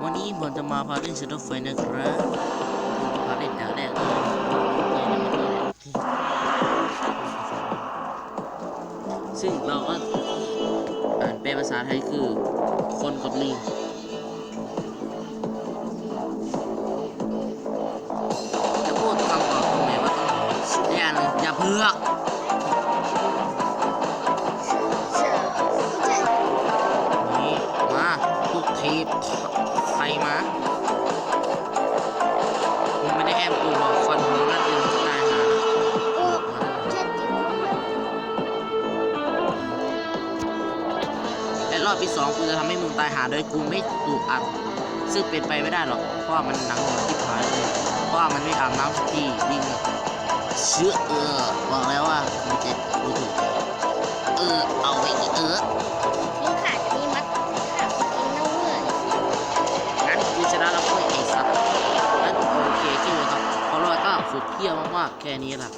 วันนี้ผมจะมาพาเล่นShadow Fightนะครับผมจะพาเล่นด่านแรกเลยซึ่งเราก็อ่านเป็นภาษาไทยคือคนกับลิงจะพูดคำก่อนตรงไหนว่าต้องอย่าเพือกนี่มาทุกทีใครมาผมไม่ได้แอบดูบอกคนดูนั่นเองตายหาและรอบที่2กูจะทำให้มึงตายหาโดยกูไม่ถูกอัดซึ่งเป็นไปไม่ได้หรอกเพราะมันหนังหัวที่ผายเลยเพราะมันไม่อาบน้ำสักทีวิ่งเชื่อบอกแล้วว่ากูจะกูถูกเอาไว้อีลิงขาจะมีมัดขาของเองนะเว้ยงั้นกูชนะแล้วเว้ยไอ้สัตว์งั้นโอเคชื่อเลยครับพอรอดก็สุดเที่ยวมากๆแค่นี้แหละ